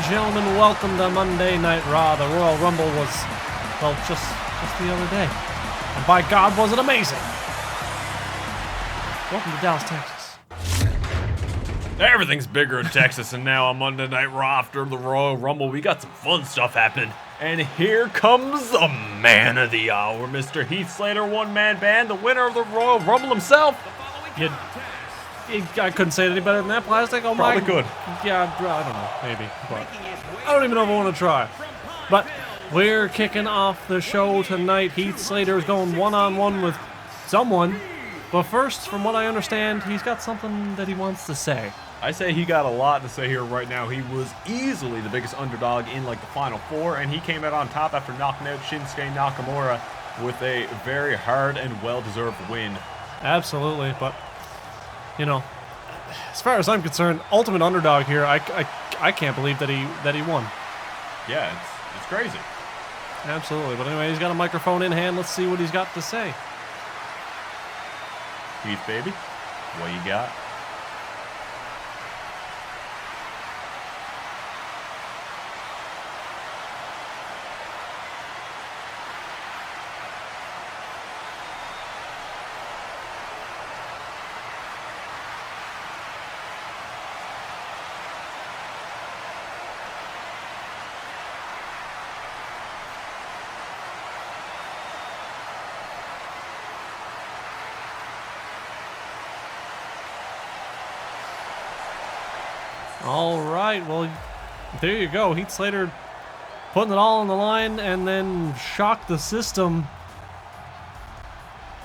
gentlemen, welcome to Monday Night Raw. The Royal Rumble was, well, just the other day. And by God, was it amazing. Welcome to Dallas, Texas. Everything's bigger in Texas, and now on Monday Night Raw after the Royal Rumble, we got some fun stuff happening. And here comes the man of the hour, Mr. Heath Slater, one-man band, the winner of the Royal Rumble himself. I couldn't say it any better than that, Plastic. Oh my. Probably could. Yeah, I don't know, maybe. But I don't even know if I want to try. But we're kicking off the show tonight. Heath Slater is going one-on-one with someone. But first, from what I understand, he's got something that he wants to say. I say he got a lot to say here right now. He was easily the biggest underdog in like the Final Four, and he came out on top after knocking out Shinsuke Nakamura with a very hard and well-deserved win. Absolutely, but you know, as far as I'm concerned, ultimate underdog here. I can't believe that he won. Yeah, it's crazy. Absolutely, but anyway, he's got a microphone in hand. Let's see what he's got to say. Heath, baby, what you got? All right, well, there you go. Heath Slater putting it all on the line and then shocked the system.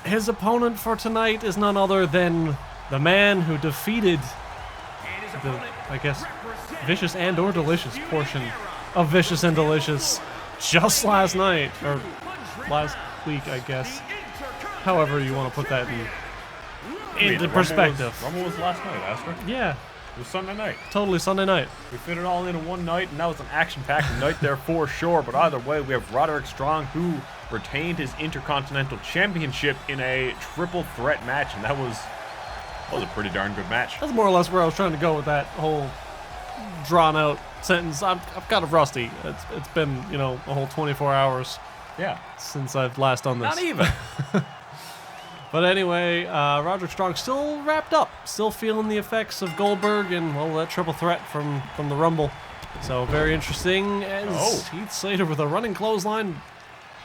His opponent for tonight is none other than the man who defeated the, I guess, Vicious and or Delicious portion of Vicious and Delicious just last night, or last week, I guess. However you want to put that into perspective. Rumble was last night, Astor. Yeah. It was Sunday night. Totally Sunday night. We fit it all into one night, and that was an action-packed night there for sure. But either way, we have Roderick Strong, who retained his Intercontinental Championship in a triple threat match, and that was a pretty darn good match. That's more or less where I was trying to go with that whole drawn-out sentence. I'm kind of rusty. It's been, you know, a whole 24 hours. Yeah. Since I've last done this. Not even. But anyway, Roderick Strong still wrapped up, still feeling the effects of Goldberg and, well, that triple threat from the Rumble. So very interesting as Heath Slater with a running clothesline,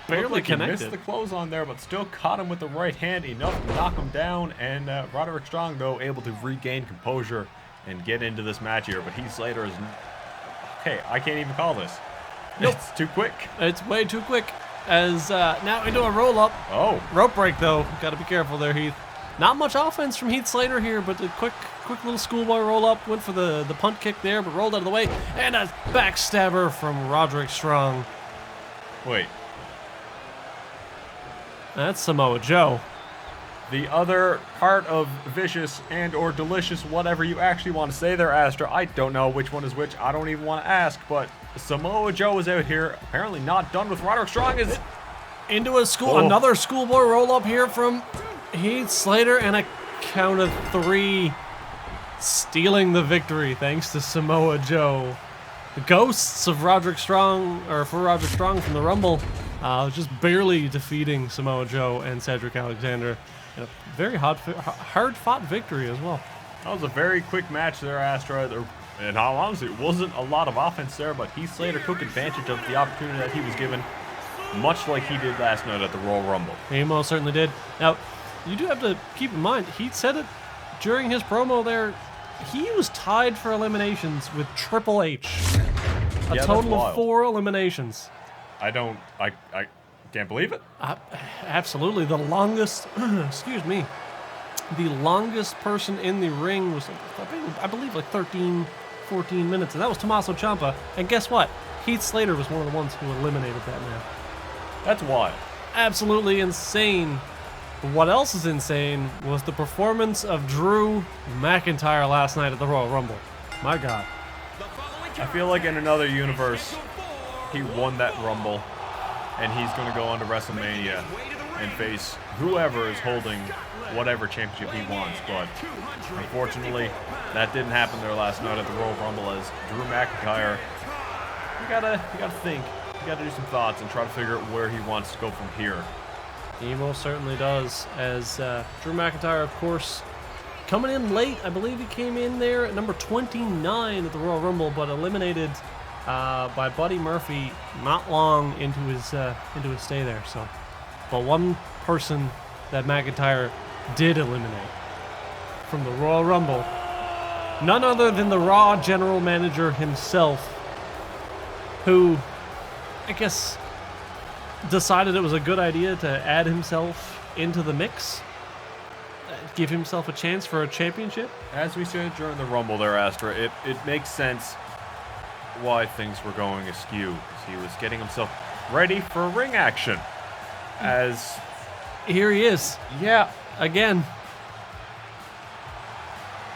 barely connected. He missed the clothesline there, but still caught him with the right hand enough to knock him down. And Roderick Strong, though, able to regain composure and get into this match here. But Heath Slater is, okay, I can't even call this. Nope. It's too quick. It's way too quick. As now into a roll-up. Oh. Rope break, though. Got to be careful there, Heath. Not much offense from Heath Slater here, but a quick little schoolboy roll-up. Went for the punt kick there, but rolled out of the way. And a backstabber from Roderick Strong. Wait. That's Samoa Joe. The other part of Vicious and or Delicious, whatever you actually want to say there, Astra. I don't know which one is which. I don't even want to ask, but Samoa Joe is out here. Apparently not done with Roderick Strong. Is into another schoolboy roll-up here from Heath Slater, and a count of 3, stealing the victory thanks to Samoa Joe. The ghosts of Roderick Strong, or for Roderick Strong from the Rumble, just barely defeating Samoa Joe and Cedric Alexander. And a very hard-fought victory as well. That was a very quick match there, Astra. And all honestly, it wasn't a lot of offense there, but Heath Slater took advantage of the opportunity that he was given, much like he did last night at the Royal Rumble. He most certainly did. Now, you do have to keep in mind, he said it during his promo there, he was tied for eliminations with Triple H. A total of 4 eliminations. I can't believe it. Absolutely. The longest, excuse me, the longest person in the ring was, I believe, like 13, 14 minutes. And that was Tommaso Ciampa. And guess what? Heath Slater was one of the ones who eliminated that man. That's wild. Absolutely insane. But what else is insane was the performance of Drew McIntyre last night at the Royal Rumble. My God. I feel like in another universe, he won that Rumble, and he's going to go on to WrestleMania and face whoever is holding whatever championship he wants. But unfortunately, that didn't happen there last night at the Royal Rumble, as Drew McIntyre you gotta think. You gotta do some thoughts and try to figure out where he wants to go from here. He most certainly does, as Drew McIntyre, of course, coming in late. I believe he came in there at number 29 at the Royal Rumble, but eliminated by Buddy Murphy not long into his stay there. So, but one person that McIntyre did eliminate from the Royal Rumble, none other than the Raw general manager himself, who, I guess, decided it was a good idea to add himself into the mix, give himself a chance for a championship. As we said during the Rumble there, Astra, it makes sense why things were going askew. He was getting himself ready for ring action. As here he is. Yeah. Again.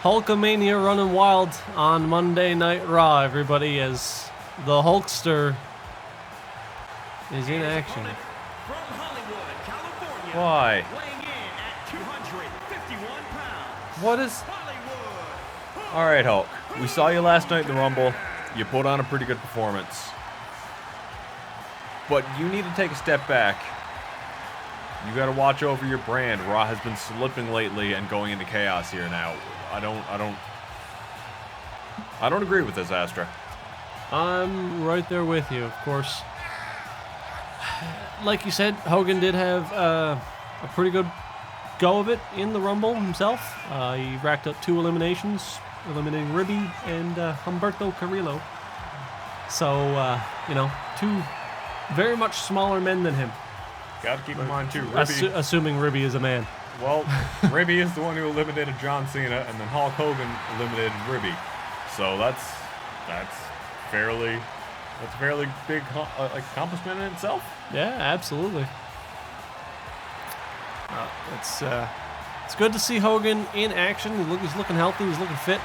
Hulkamania running wild on Monday Night Raw, everybody, as the Hulkster is in action. From Hollywood, California, why? weighing in at 251 pounds. What is... Hollywood. All right, Hulk. We saw you last night in the Rumble. You put on a pretty good performance. But you need to take a step back. You got to watch over your brand. Raw has been slipping lately and going into chaos here now. I don't agree with this, Astra. I'm right there with you, of course. Like you said, Hogan did have a pretty good go of it in the Rumble himself. He racked up 2 eliminations, eliminating Ribby and Humberto Carrillo. So, 2 very much smaller men than him. Got to keep in mind, too, Ribby... assuming Ribby is a man. Well, Ribby is the one who eliminated John Cena, and then Hulk Hogan eliminated Ribby. So that's a fairly big accomplishment in itself. Yeah, absolutely. It's good to see Hogan in action. He's looking healthy. He's looking fit.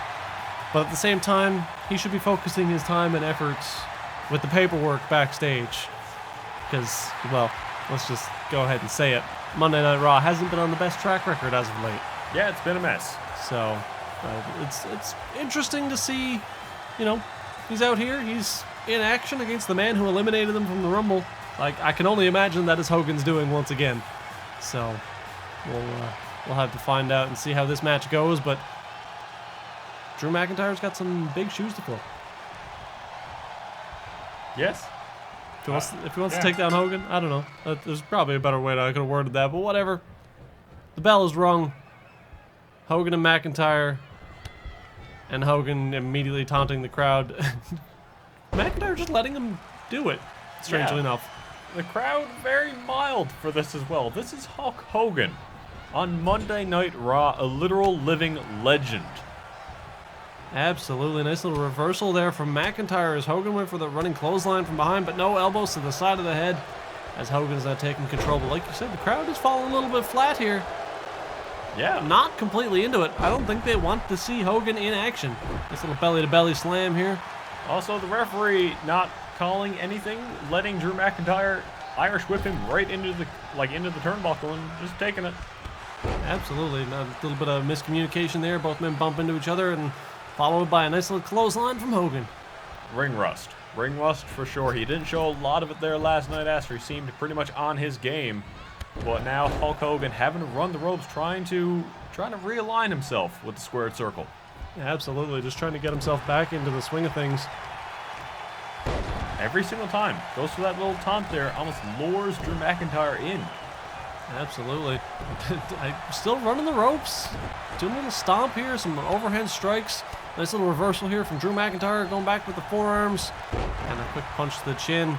But at the same time, he should be focusing his time and efforts with the paperwork backstage. Because, well, let's just go ahead and say it. Monday Night Raw hasn't been on the best track record as of late. Yeah, it's been a mess. So, it's interesting to see, he's out here. He's in action against the man who eliminated him from the Rumble. Like, I can only imagine that is Hogan's doing once again. So, we'll have to find out and see how this match goes. But Drew McIntyre's got some big shoes to fill. Yes. If he wants to take down Hogan, I don't know. There's probably a better way that I could have worded that, but whatever. The bell is rung. Hogan and McIntyre, and Hogan immediately taunting the crowd. McIntyre just letting him do it, strangely enough. The crowd very mild for this as well. This is Hulk Hogan on Monday Night Raw, a literal living legend. Absolutely. Nice little reversal there from McIntyre as Hogan went for the running clothesline from behind, but no elbows to the side of the head as Hogan's now taking control. But like you said, the crowd is falling a little bit flat here. Yeah. Not completely into it. I don't think they want to see Hogan in action. This little belly-to-belly slam here. Also, the referee not calling anything, letting Drew McIntyre Irish whip him right into the turnbuckle and just taking it. Absolutely. A little bit of miscommunication there. Both men bump into each other and followed by a nice little clothesline from Hogan. Ring rust. Ring rust for sure. He didn't show a lot of it there last night after he seemed pretty much on his game. But now Hulk Hogan having to run the ropes, trying to realign himself with the squared circle. Yeah, absolutely. Just trying to get himself back into the swing of things. Every single time. Goes for that little taunt there. Almost lures Drew McIntyre in. Absolutely. Still running the ropes. Doing a little stomp here. Some overhand strikes. Nice little reversal here from Drew McIntyre. Going back with the forearms. And a quick punch to the chin.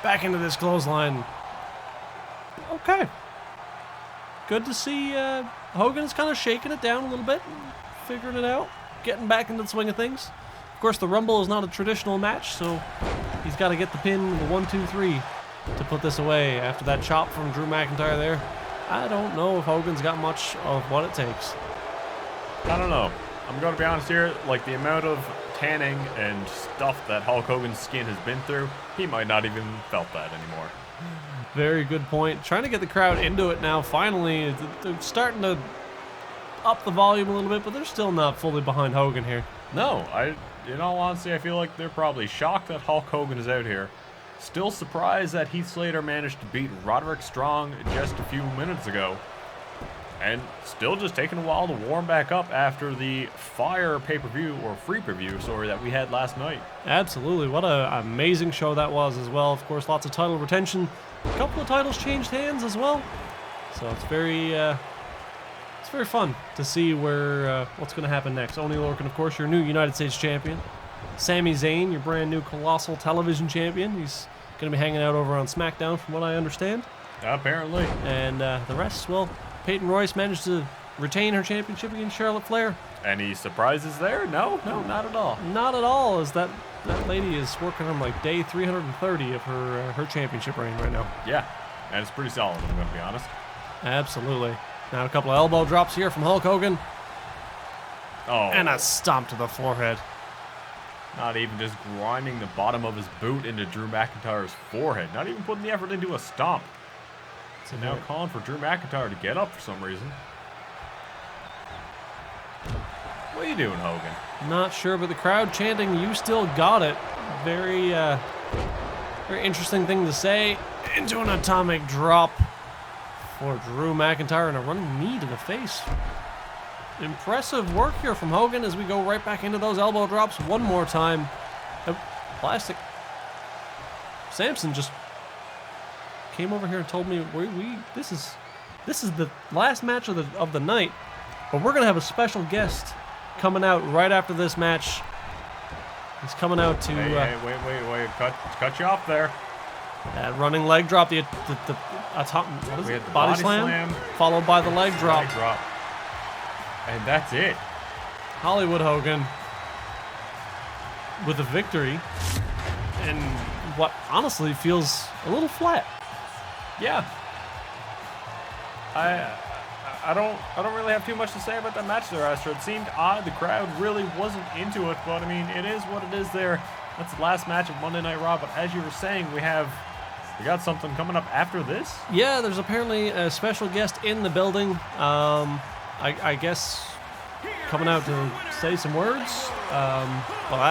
Back into this clothesline. Okay. Good to see Hogan is kind of shaking it down a little bit. Figuring it out. Getting back into the swing of things. Of course, the Rumble is not a traditional match, so he's got to get the pin, the 1, 2, 3, to put this away. After that chop from Drew McIntyre there, I don't know if Hogan's got much of what it takes. I don't know. I'm going to be honest here, like the amount of tanning and stuff that Hulk Hogan's skin has been through, he might not even felt that anymore. Very good point. Trying to get the crowd into it now, finally. They're starting to up the volume a little bit, but they're still not fully behind Hogan here. No, in all honesty, I feel like they're probably shocked that Hulk Hogan is out here. Still surprised that Heath Slater managed to beat Roderick Strong just a few minutes ago. And still just taking a while to warm back up after the Fire pay-per-view, or free preview, sorry, that we had last night. Absolutely. What an amazing show that was as well. Of course, lots of title retention. A couple of titles changed hands as well. So it's very fun to see where what's going to happen next. Oney Lorcan, of course, your new United States champion. Sami Zayn, your brand new Colossal Television champion. He's going to be hanging out over on SmackDown, from what I understand. Apparently. And the rest, well, Peyton Royce managed to retain her championship against Charlotte Flair. Any surprises there? No, not at all. Not at all, as that lady is working on like day 330 of her championship reign right now. Yeah, and it's pretty solid, I'm going to be honest. Absolutely. Now a couple of elbow drops here from Hulk Hogan. Oh. And a stomp to the forehead. Not even just grinding the bottom of his boot into Drew McIntyre's forehead. Not even putting the effort into a stomp. So now calling for Drew McIntyre to get up for some reason. What are you doing, Hogan? Not sure, but the crowd chanting, "You still got it." Very, very interesting thing to say. Into an atomic drop for Drew McIntyre and a running knee to the face. Impressive work here from Hogan as we go right back into those elbow drops one more time. Plastic. Samson just came over here and told me this is the last match of the night, but we're gonna have a special guest coming out right after this match. He's coming out to wait, cut you off there. That running leg drop, the body slam, followed by the leg drop. And that's it. Hollywood Hogan with a victory, and what honestly feels a little flat. Yeah. I don't really have too much to say about that match there, Astro. It seemed odd. The crowd really wasn't into it, but I mean, it is what it is there. That's the last match of Monday Night Raw, but as you were saying, we got something coming up after this. Yeah, there's apparently a special guest in the building. I guess coming out to say some words. Well,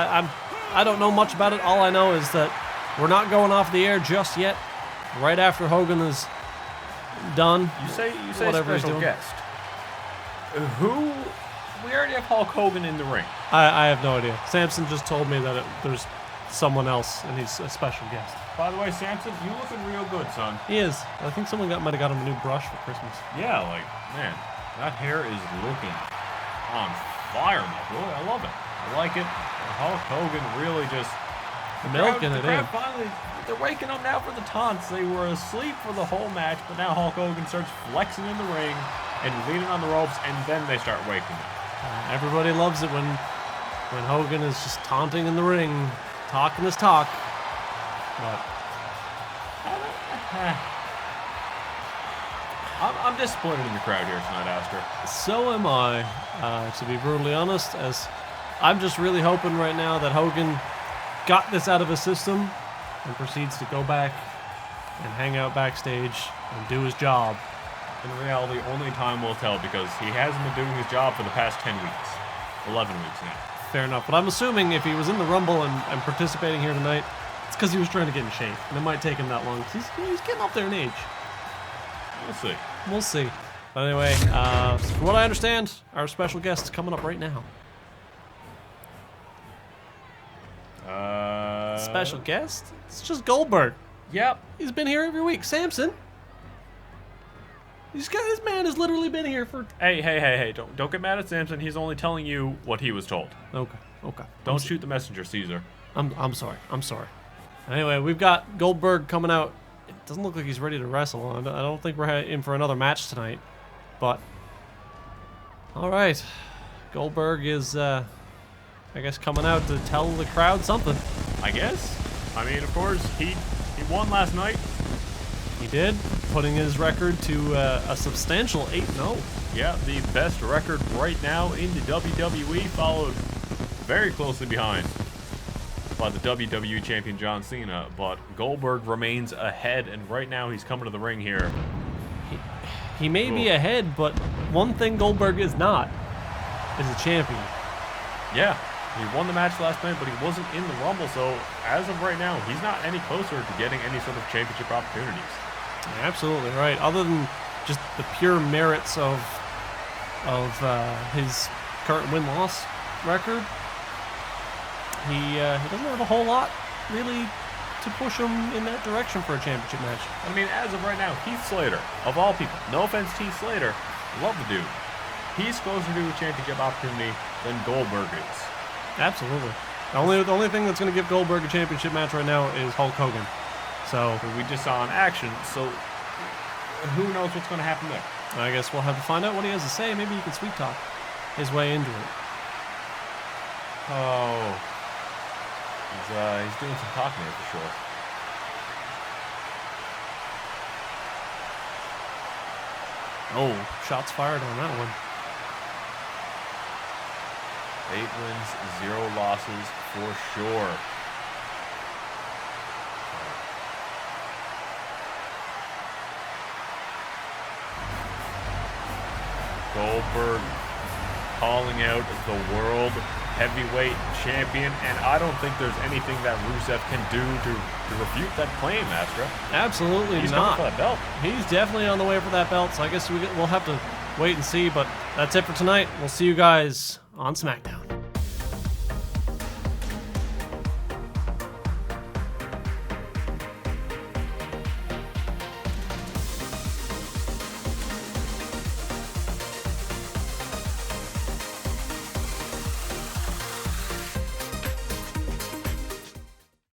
I don't know much about it. All I know is that we're not going off the air just yet. Right after Hogan is done. You say whatever he's special doing. guest. Who? We already have Hulk Hogan in the ring. I have no idea. Samson just told me that there's someone else and he's a special guest. By the way, Samson, you looking real good, son. He is. I think someone might have got him a new brush for Christmas. Yeah, like, man, that hair is looking on fire, my boy. I love it. I like it. Hulk Hogan really just Milking it in. Finally, they're waking up now for the taunts. They were asleep for the whole match, but now Hulk Hogan starts flexing in the ring and leaning on the ropes, and then they start waking up. Everybody loves it when Hogan is just taunting in the ring, talking his talk. But I'm disappointed in the crowd here tonight, Astor. so am I, to be brutally honest, as I'm just really hoping right now that Hogan got this out of his system and proceeds to go back and hang out backstage and do his job. In reality, only time will tell, because he hasn't been doing his job for the past 10 weeks. 11 weeks now. Fair enough, but I'm assuming if he was in the Rumble and participating here tonight, it's because he was trying to get in shape, and it might take him that long. He's getting up there in age. We'll see. We'll see. But anyway, from what I understand, our special guest is coming up right now. Special guest? It's just Goldberg. Yep. He's been here every week. Samson. This man has literally been here for... Hey, don't get mad at Samson. He's only telling you what he was told. Okay. Don't shoot the messenger, Caesar. I'm sorry. Anyway, we've got Goldberg coming out. It doesn't look like he's ready to wrestle. I don't think we're in for another match tonight. But, all right. Goldberg is, I guess, coming out to tell the crowd something. I guess. I mean, of course, he won last night. He did, putting his record to a substantial 8-0. Yeah, the best record right now in the WWE, followed very closely behind by the WWE champion John Cena. But Goldberg remains ahead, and right now he's coming to the ring here. He may be ahead, but one thing Goldberg is not is a champion. Yeah, He won the match last night, but he wasn't in the Rumble, so as of right now, he's not any closer to getting any sort of championship opportunities. Absolutely right. Other than just the pure merits of his current win-loss record, he doesn't have a whole lot really to push him in that direction for a championship match. I mean, as of right now, Heath Slater, of all people, no offense to Heath Slater, love the dude. He's closer to a championship opportunity than Goldberg is. Absolutely. The only thing that's going to give Goldberg a championship match right now is Hulk Hogan. So we just saw in action, so who knows what's going to happen there. I guess we'll have to find out what he has to say. Maybe he can sweet talk his way into it. Oh, he's doing some talking here for sure. Oh, shots fired on that one. 8 wins, 0 losses for sure. Goldberg calling out the world heavyweight champion, and I don't think there's anything that Rusev can do to refute that claim, Astra. Absolutely He's not. coming for that belt. He's definitely on the way for that belt, so I guess we'll have to wait and see, but that's it for tonight. We'll see you guys on SmackDown.